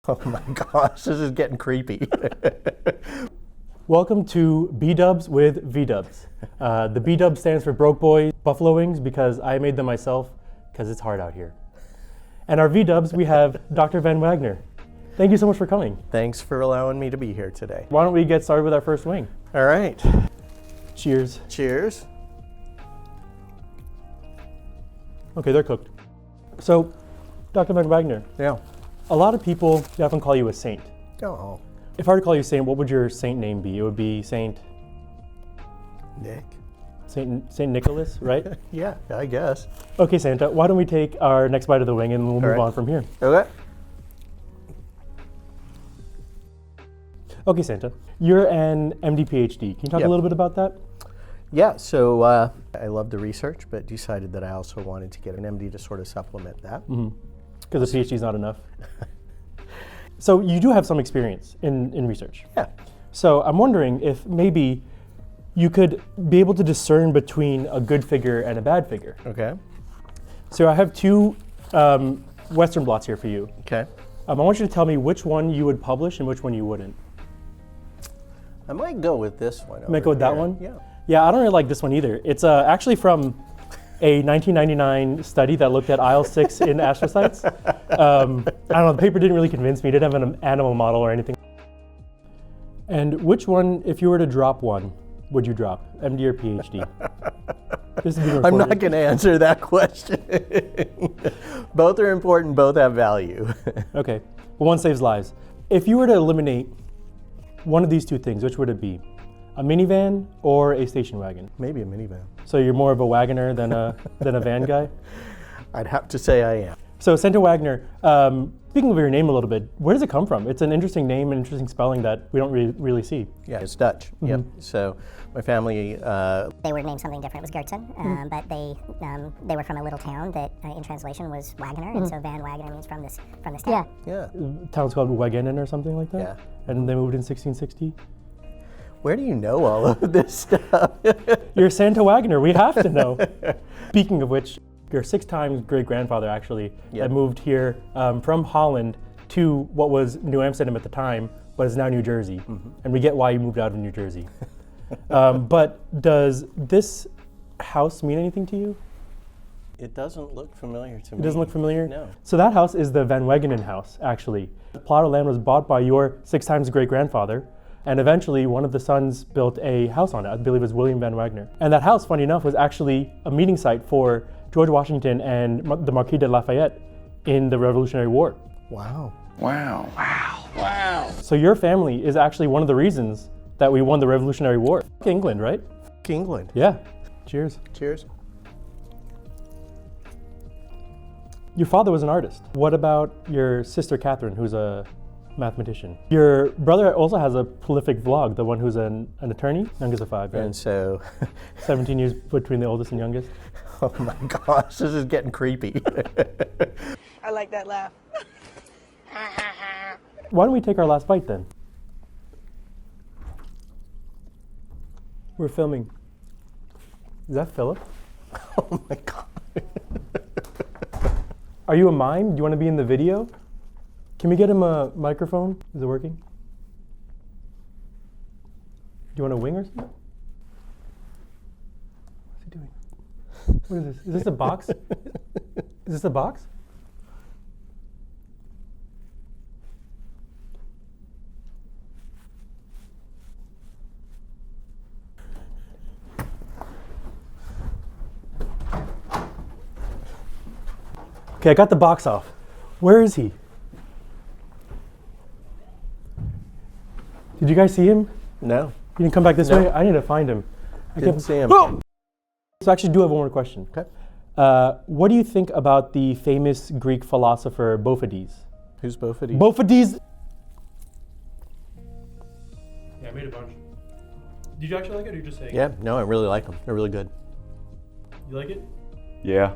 Oh my gosh, this is getting creepy. Welcome to BDubs with VDubs. The BDub stands for Broke Boys Buffalo Wings because I made them myself because it's hard out here. And our VDubs, we have Dr. Van Wagner. Thank you so much for coming. Thanks for allowing me to be here today. Why don't we get started with our first wing? All right. Cheers. Cheers. Okay, they're cooked. So, Dr. Van Wagner, Yeah. a lot of people often call you a saint. Oh, If I were to call you saint, what would your saint name be? It would be Saint Nicholas, right? yeah, I guess. Okay, Santa, why don't we take our next bite of the wing and we'll move on from here. Okay. Okay, Santa, you're an MD PhD. Can you talk Yep. a little bit about that? Yeah, so I love the research, but decided that I also wanted to get an MD to sort of supplement that. Because a PhD is not enough. So you do have some experience in research. Yeah. So I'm wondering if maybe you could be able to discern between a good figure and a bad figure. Okay. So I have two Western blots here for you. Okay. I want you to tell me which one you would publish and which one you wouldn't. I might go with this one. Might go with that here. one? Yeah. Yeah, I don't really like this one either. It's actually from a 1999 study that looked at IL-6 in astrocytes. I don't know, the paper didn't really convince me. It didn't have an animal model or anything. And which one, if you were to drop one, would you drop? MD or PhD? This is being recorded. I'm not going to answer that question. Both are important, both have value. Okay, well, one saves lives. If you were to eliminate one of these two things, which would it be? A minivan or a station wagon? Maybe a minivan. So you're more of a wagoner than a van guy? I'd have to say I am. So Santa Wagner, speaking of your name a little bit, where does it come from? It's an interesting name and interesting spelling that we don't really see. Yeah, it's Dutch. Yep. So my family. They were named something different. It was Geertsen, but they were from a little town that, in translation, was Wagoner, and so Van Wagner means from this town. Yeah. Town's called Wagenen or something like that? Yeah. And they moved in 1660? Where do you know all of this stuff? You're Santa Wagner, we have to know. Speaking of which, your 6 times great-grandfather actually had moved here from Holland to what was New Amsterdam at the time, but is now New Jersey. And we get why you moved out of New Jersey. But does this house mean anything to you? It doesn't look familiar to me. It doesn't look familiar? No. So that house is the Van Wagenen house, actually. The plot of land was bought by your 6 times great-grandfather, and eventually one of the sons built a house on it. I believe it was William Van Wagner. And that house, funny enough, was actually a meeting site for George Washington and the Marquis de Lafayette in the Revolutionary War. Wow. So your family is actually one of the reasons that we won the Revolutionary War. England, right? England. Yeah. Cheers. Cheers. Your father was an artist. What about your sister Catherine, who's a mathematician? Your brother also has a prolific vlog, the one who's an attorney, youngest of 5, right? And so, 17 years between the oldest and youngest. oh my gosh, this is getting creepy. I like that laugh. Why don't we take our last bite then? We're filming. Is that Philip? Oh my God. Are you a mime? Do you want to be in the video? Can we get him a microphone? Is it working? Do you want a wing or something? What's he doing? What is this? Is this a box? Is this a box? Okay, I got the box off. Where is he? Did you guys see him? No. He didn't come back this No. way? I need to find him. Didn't see him. Oh! So I actually do have one more question. Okay. What do you think about the famous Greek philosopher Bophades? Who's Bophades? Bophades! Yeah, I made a bunch. Did you actually like it or are you just saying Yeah, no, I really like them. They're really good. You like it? Yeah.